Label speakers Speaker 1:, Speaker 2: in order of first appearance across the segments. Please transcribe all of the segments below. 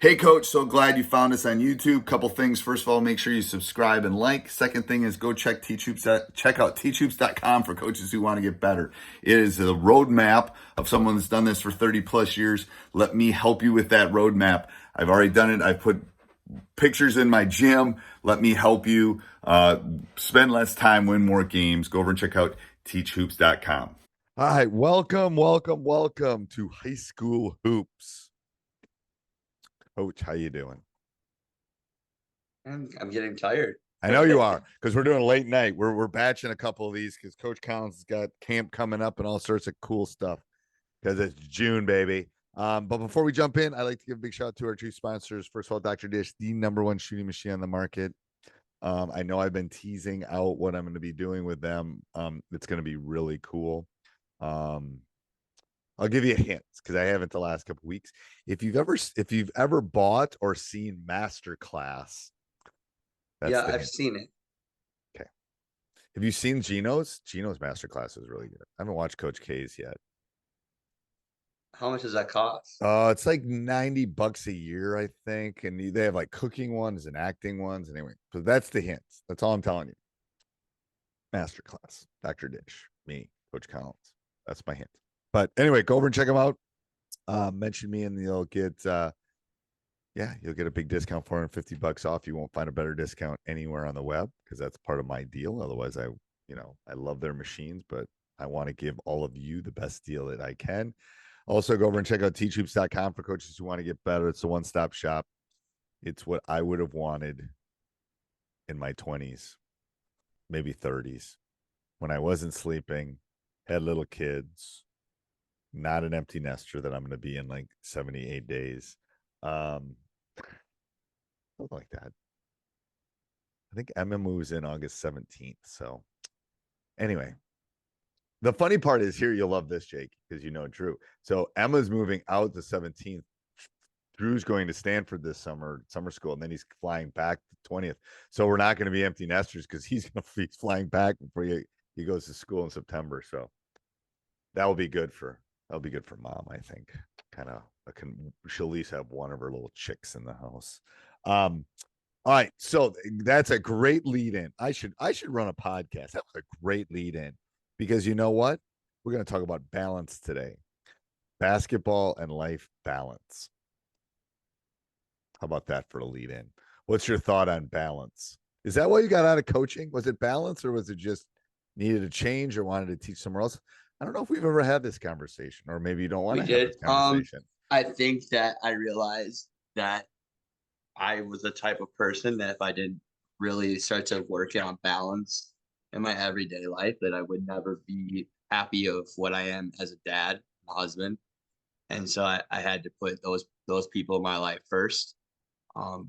Speaker 1: Hey, Coach, so glad you found us on YouTube. Couple things. First of all, make sure you subscribe and like. Second thing is go check check out teachhoops.com for coaches who want to get better. It is a roadmap of someone that's done this for 30 plus years. Let me help you with that roadmap. I've already done it. I've put pictures in my gym. Let me help you spend less time, win more games. Go over and check out teachhoops.com.
Speaker 2: All right, welcome to High School Hoops. Coach, how you doing?
Speaker 3: I'm getting tired.
Speaker 2: I know you are, because we're doing late night. We're batching a couple of these because Coach Collins has got camp coming up and all sorts of cool stuff because it's June, baby. But before we jump in, I'd like to give a big shout out to our two sponsors. First of all, Dr. Dish, the #1 shooting machine on the market. I know I've been teasing out what I'm going to be doing with them. It's going to be really cool. I'll give you a hint because I haven't the last couple of weeks. If you've ever bought or seen Masterclass,
Speaker 3: Yeah, I've seen it.
Speaker 2: Okay. Have you seen Gino's? Gino's Masterclass is really good. I haven't watched Coach K's yet.
Speaker 3: How much does that cost?
Speaker 2: It's like $90 a year, I think. And they have like cooking ones and acting ones. Anyway, so that's the hints. That's all I'm telling you. Masterclass, Dr. Dish, me, Coach Collins. That's my hint. But anyway, go over and check them out. Mention me and you'll get you'll get a big discount, $450 off. You won't find a better discount anywhere on the web because that's part of my deal. Otherwise, I love their machines, but I want to give all of you the best deal that I can. Also, go over and check out teachhoops.com for coaches who want to get better. It's a one-stop shop. It's what I would have wanted in my 20s, maybe 30s, when I wasn't sleeping, had little kids, not an empty nester that I'm going to be in like 78 days. Something like that. I think Emma moves in August 17th. So anyway, the funny part is here, you'll love this, Jake, because you know Drew. So Emma's moving out the 17th. Drew's going to Stanford this summer school, and then he's flying back the 20th. So we're not going to be empty nesters because he's going to be flying back before he goes to school in September. So that'll be good for mom, I think. She'll at least have one of her little chicks in the house. All right, so that's a great lead in. I should run a podcast. That was a great lead in because you know what? We're going to talk about balance today. Basketball and life balance. How about that for a lead in? What's your thought on balance? Is that why you got out of coaching? Was it balance or was it just needed a change or wanted to teach somewhere else? I don't know if we've ever had this conversation, or maybe you don't want to have this conversation.
Speaker 3: I think that I realized that I was the type of person that if I didn't really start to work on balance in my everyday life, that I would never be happy of what I am as a dad, a husband. And so I had to put those people in my life first.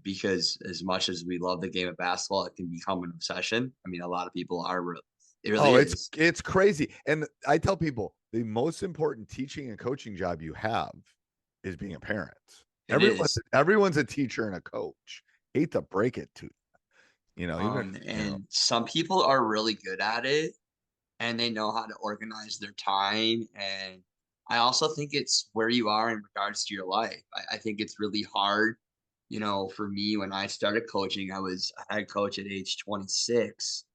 Speaker 3: Because as much as we love the game of basketball, it can become an obsession. I mean, a lot of people are it really is.
Speaker 2: It's crazy. And I tell people the most important teaching and coaching job you have is being a parent. Everyone's a teacher and a coach. Hate to break it to you.
Speaker 3: Some people are really good at it and they know how to organize their time. And I also think it's where you are in regards to your life. I think it's really hard. For me, when I started coaching, I was a head coach at age 26.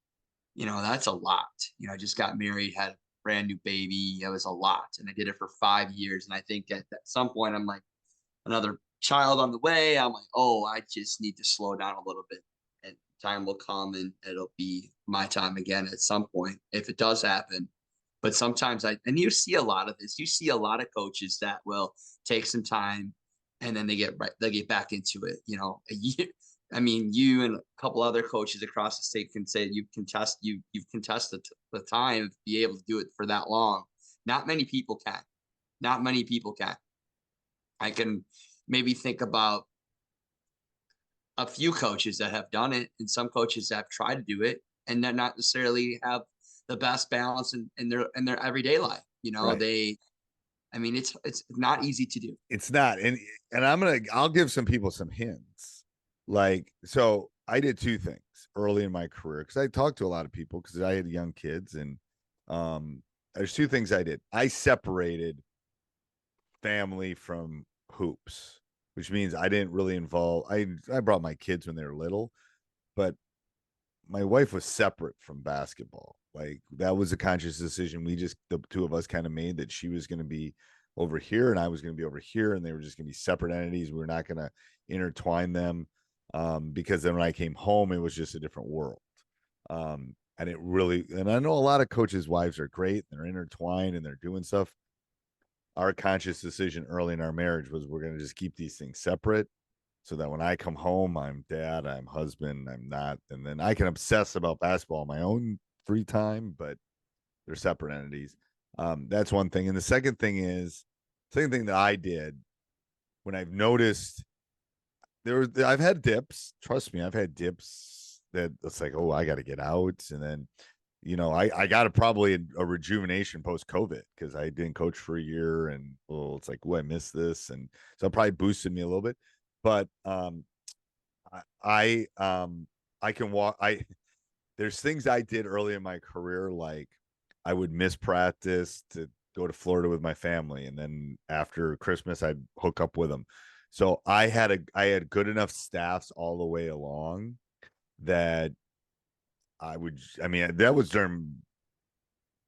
Speaker 3: That's a lot. I just got married, had a brand new baby. It was a lot. And I did it for 5 years. And I think at some point, I'm like, another child on the way. I'm like, oh, I just need to slow down a little bit. And time will come and it'll be my time again at some point, if it does happen. But sometimes and you see a lot of this. You see a lot of coaches that will take some time and then they get back into it. A year. I mean, you and a couple other coaches across the state can say you've contested the time to be able to do it for that long. Not many people can. Not many people can. I can maybe think about a few coaches that have done it, and some coaches that have tried to do it and that not necessarily have the best balance in their everyday life.
Speaker 2: Right.
Speaker 3: It's not easy to do.
Speaker 2: It's not. And I'll give some people some hints. So I did two things early in my career because I talked to a lot of people because I had young kids. And there's two things I did. I separated family from hoops, which means I didn't really involve. I brought my kids when they were little, but my wife was separate from basketball. Like that was a conscious decision. The two of us kind of made, that she was going to be over here and I was going to be over here, and they were just going to be separate entities. We were not going to intertwine them, because then when I came home, it was just a different world. And it really, and I know a lot of coaches' wives are great. They're intertwined and they're doing stuff. Our conscious decision early in our marriage was, we're going to just keep these things separate, so that when I come home, I'm dad, I'm husband, I'm not. And then I can obsess about basketball in my own free time, but they're separate entities. That's one thing. And the second thing that I did, when I've noticed I've had dips. Trust me, I've had dips that it's like, oh, I got to get out. And then, I got probably a rejuvenation post COVID, because I didn't coach for a year, and it's like, oh, I missed this. And so it probably boosted me a little bit. But I can walk. There's things I did early in my career, like I would miss practice to go to Florida with my family, and then after Christmas I'd hook up with them. So I had good enough staffs all the way along that that was during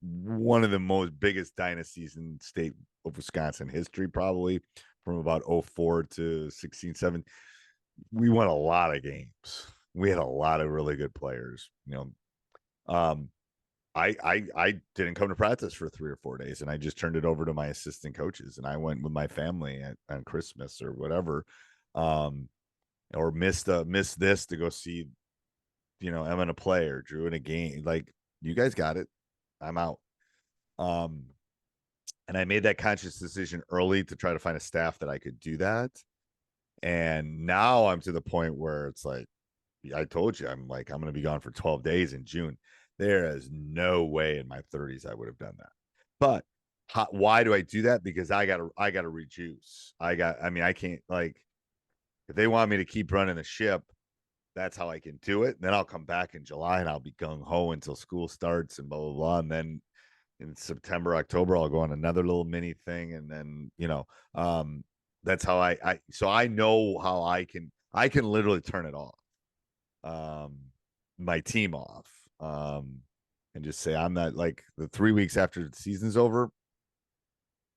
Speaker 2: one of the most biggest dynasties in state of Wisconsin history, probably from about 04 to 16, 17. We won a lot of games. We had a lot of really good players. I didn't come to practice for 3 or 4 days, and I just turned it over to my assistant coaches, and I went with my family on Christmas or whatever, or missed this to go see, Emma play, or Drew in a game. Like, you guys got it. I'm out. And I made that conscious decision early to try to find a staff that I could do that. And now I'm to the point where it's like, I told you, I'm going to be gone for 12 days in June. There is no way in my 30s I would have done that. But why do I do that? Because I got to rejuice. I can't, like, if they want me to keep running the ship, that's how I can do it. And then I'll come back in July and I'll be gung ho until school starts and blah, blah, blah. And then in September, October, I'll go on another little mini thing. And then, that's how so I know how I can literally turn it off, my team off, and just say, I'm not, like, the 3 weeks after the season's over,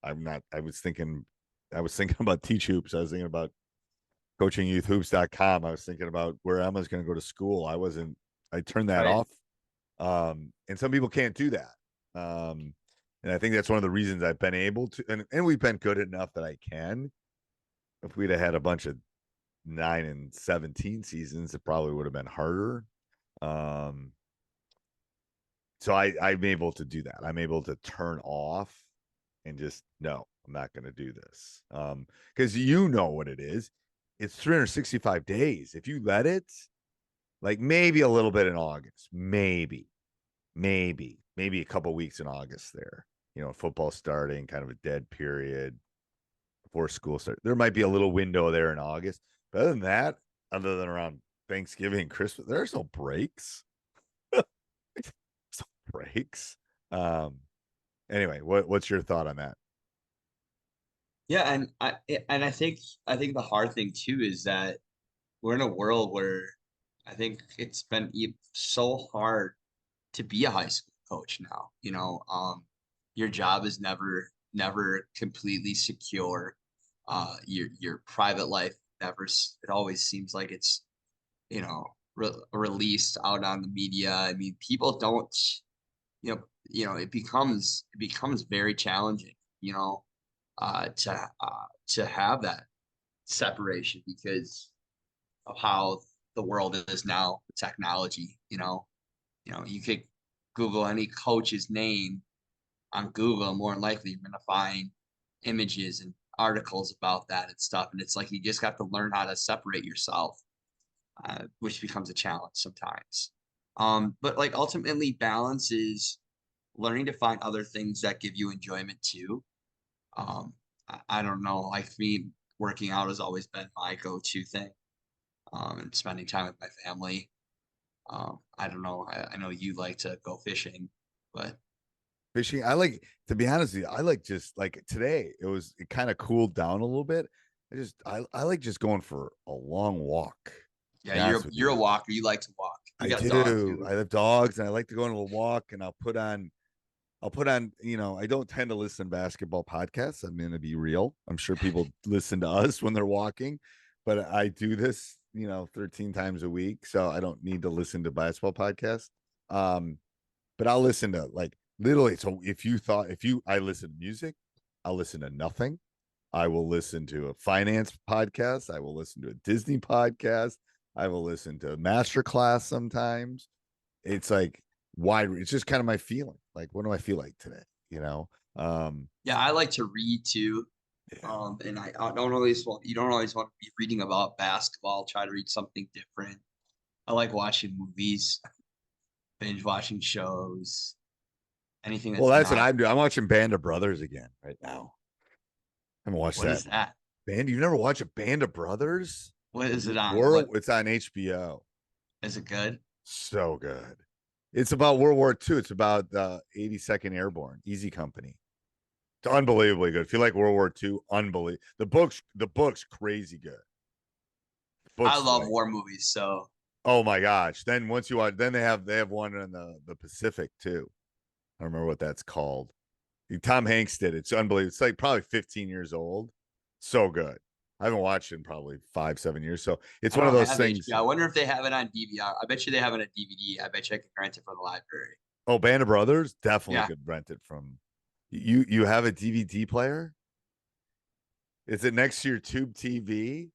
Speaker 2: I'm not. I was thinking about Teach Hoops. I was thinking about coachingyouthhoops.com. I was thinking about where Emma's going to go to school. I turned that off. And some people can't do that. And I think that's one of the reasons I've been able to, and we've been good enough that I can. If we'd have had a bunch of 9 and 17 seasons, it probably would have been harder. So I'm able to do that. I'm able to turn off and just, no, I'm not going to do this. Because you know what it is. It's 365 days. If you let it, like, maybe a little bit in August, maybe a couple weeks in August there, football starting, kind of a dead period before school starts. There might be a little window there in August. But other than that, other than around Thanksgiving and Christmas, there's no breaks. Breaks. Anyway, what's your thought on that?
Speaker 3: Yeah, and I think the hard thing too is that we're in a world where I think it's been so hard to be a high school coach now. Your job is never completely secure. Your private life it always seems like it's released out on the media. I mean, people don't, it becomes very challenging, to have that separation because of how the world is now with technology. You could Google any coach's name on Google, and more than likely you're going to find images and articles about that and stuff. And it's like, you just have to learn how to separate yourself, which becomes a challenge sometimes. But like, ultimately, balance is learning to find other things that give you enjoyment too. I don't know, like, me, working out has always been my go-to thing. And spending time with my family. I don't know. I know you like to go fishing, but
Speaker 2: Fishing, to be honest with you, I like, just like today, it kind of cooled down a little bit. I like just going for a long walk.
Speaker 3: Yeah,
Speaker 2: be honest with
Speaker 3: you're a
Speaker 2: you.
Speaker 3: walker. You like to walk. You
Speaker 2: I
Speaker 3: got a dog
Speaker 2: do.
Speaker 3: too.
Speaker 2: I have dogs, and I like to go on a walk, and I'll put on, I don't tend to listen to basketball podcasts. I'm going to be real. I'm sure people listen to us when they're walking, but I do this, 13 times a week. So I don't need to listen to basketball podcasts. But I'll listen to like literally. So I listen to music, I'll listen to nothing. I will listen to a finance podcast. I will listen to a Disney podcast. I will listen to a masterclass sometimes. It's like wide. It's just kind of my feeling. Like, what do I feel like today? Um,
Speaker 3: Yeah, I like to read too.
Speaker 2: yeah.
Speaker 3: And I don't always want you don't always want to be reading about basketball. Try to read something different. I like watching movies, binge watching shows, anything
Speaker 2: Well,
Speaker 3: that's
Speaker 2: that's what
Speaker 3: not.
Speaker 2: I'm doing. I'm watching Band of Brothers again right now. I haven't watched
Speaker 3: What
Speaker 2: that.
Speaker 3: is that?
Speaker 2: Band. You never watch a Band of Brothers?
Speaker 3: What is it on?
Speaker 2: World.
Speaker 3: What
Speaker 2: It's on HBO.
Speaker 3: is it good?
Speaker 2: So good. It's about World War II. It's about the 82nd Airborne, Easy Company. It's unbelievably good. If you like World War II, unbelievable. The book's crazy good. The
Speaker 3: I
Speaker 2: book's
Speaker 3: love
Speaker 2: like,
Speaker 3: war movies, so
Speaker 2: oh my gosh. Then once you watch, then they have one in the Pacific too. I don't remember what that's called. Tom Hanks did it. It's unbelievable. It's like probably 15 years old. So good. I haven't watched it in probably 5-7 years. So it's
Speaker 3: I
Speaker 2: one of
Speaker 3: don't
Speaker 2: those
Speaker 3: have
Speaker 2: things.
Speaker 3: HBO. I wonder if they have it on DVR. I bet you they have it on DVD. I bet you I can rent it from the library.
Speaker 2: Oh, Band of Brothers definitely
Speaker 3: Yeah.
Speaker 2: could rent it from. You have a DVD player? Is it next to your tube TV?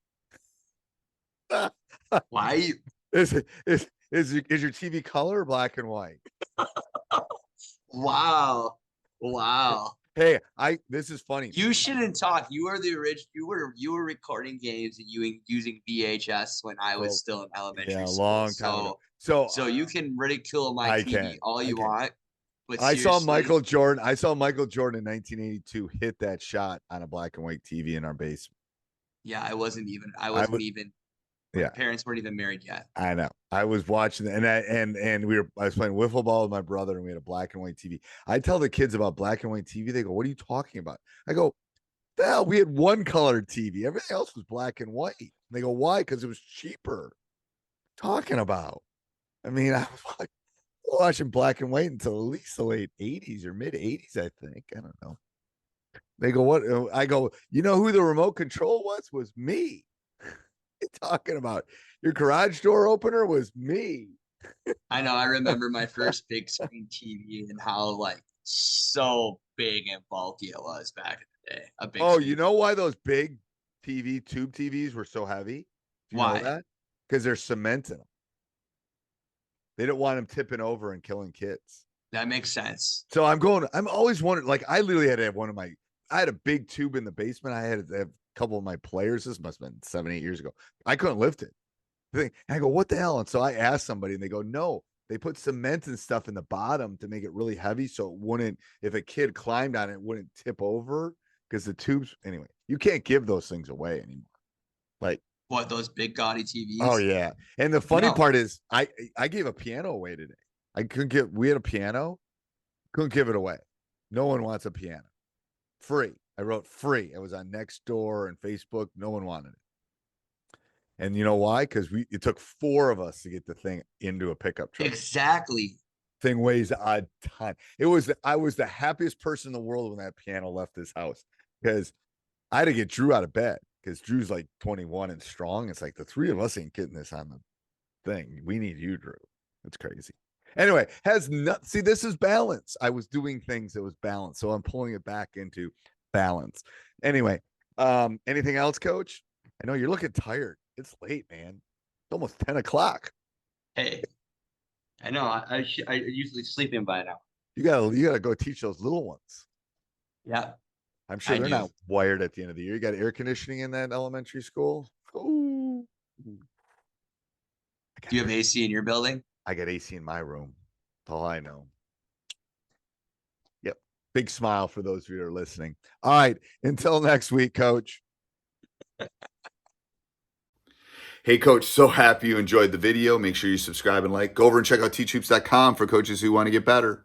Speaker 3: Why?
Speaker 2: Is your TV color or black and white?
Speaker 3: Wow. Wow.
Speaker 2: Hey, this is funny.
Speaker 3: You shouldn't talk. You were the original. You were recording games and using VHS when I was
Speaker 2: Well,
Speaker 3: still in elementary
Speaker 2: yeah, a
Speaker 3: school.
Speaker 2: long time ago.
Speaker 3: So you can ridicule my
Speaker 2: I
Speaker 3: TV
Speaker 2: can.
Speaker 3: all you want, but
Speaker 2: I saw
Speaker 3: seriously,
Speaker 2: Michael Jordan. I saw Michael Jordan in 1982 hit that shot on a black and white TV in our basement.
Speaker 3: yeah, I wasn't even. I
Speaker 2: I
Speaker 3: wasn't
Speaker 2: would,
Speaker 3: even. My
Speaker 2: yeah,
Speaker 3: parents weren't even married yet.
Speaker 2: I know. I was watching, and I was playing wiffle ball with my brother, and we had a black and white TV. I tell the kids about black and white TV. They go, "What are you talking about?" I go, "The hell, we had one colored TV. Everything else was black and white." And they go, "Why? Because it was cheaper." Talking about. I mean, I was like watching black and white until at least the late 80s or mid 80s, I think. I don't know. They go, "What?" I go, "You know who the remote control was? Was me." You talking about? Your garage door opener was me.
Speaker 3: I know. I remember my first big screen TV and how like so big and bulky it was back in the day. A big
Speaker 2: Oh, you
Speaker 3: screen.
Speaker 2: know why those big tube TVs were so heavy? Do you know
Speaker 3: Why?
Speaker 2: that? Because there's cement in them. They don't want them tipping over and killing kids.
Speaker 3: That makes sense.
Speaker 2: So I'm always wondering, like, I literally had to have I had a big tube in the basement. I had to have a couple of my players. This must have been 7-8 years ago. I couldn't lift it. And I go, what the hell? And so I asked somebody and they go, no, they put cement and stuff in the bottom to make it really heavy. So it wouldn't, if a kid climbed on it, it wouldn't tip over because the tubes, anyway, you can't give those things away anymore. Like,
Speaker 3: What, those big gaudy TVs?
Speaker 2: oh yeah. And the funny
Speaker 3: No.
Speaker 2: part is I gave a piano away today. We had a piano, couldn't give it away. No one wants a piano. Free. I wrote free. It was on Nextdoor and Facebook. No one wanted it. And you know why? Because it took 4 of us to get the thing into a pickup truck.
Speaker 3: Exactly.
Speaker 2: Thing weighs a ton. I was the happiest person in the world when that piano left this house because I had to get Drew out of bed because Drew's like 21 and strong. It's like the 3 of us ain't getting this on the thing. We need you, Drew. It's crazy. Anyway, see, this is balance. I was doing things that was balanced, so I'm pulling it back into balance. Anyway, anything else, Coach? I know you're looking tired. It's late, man. It's almost 10 o'clock.
Speaker 3: Hey, I know. I usually sleep in by now.
Speaker 2: You gotta go teach those little ones.
Speaker 3: Yeah.
Speaker 2: I'm sure
Speaker 3: I
Speaker 2: they're
Speaker 3: do.
Speaker 2: not wired at the end of the year. You got air conditioning in that elementary school? Ooh.
Speaker 3: Do you have AC in your building?
Speaker 2: I got AC in my room. That's all I know. Yep. Big smile for those of you who are listening. All right. Until next week, Coach.
Speaker 1: Hey, Coach, so happy you enjoyed the video. Make sure you subscribe and like. Go over and check out teachhoops.com for coaches who want to get better.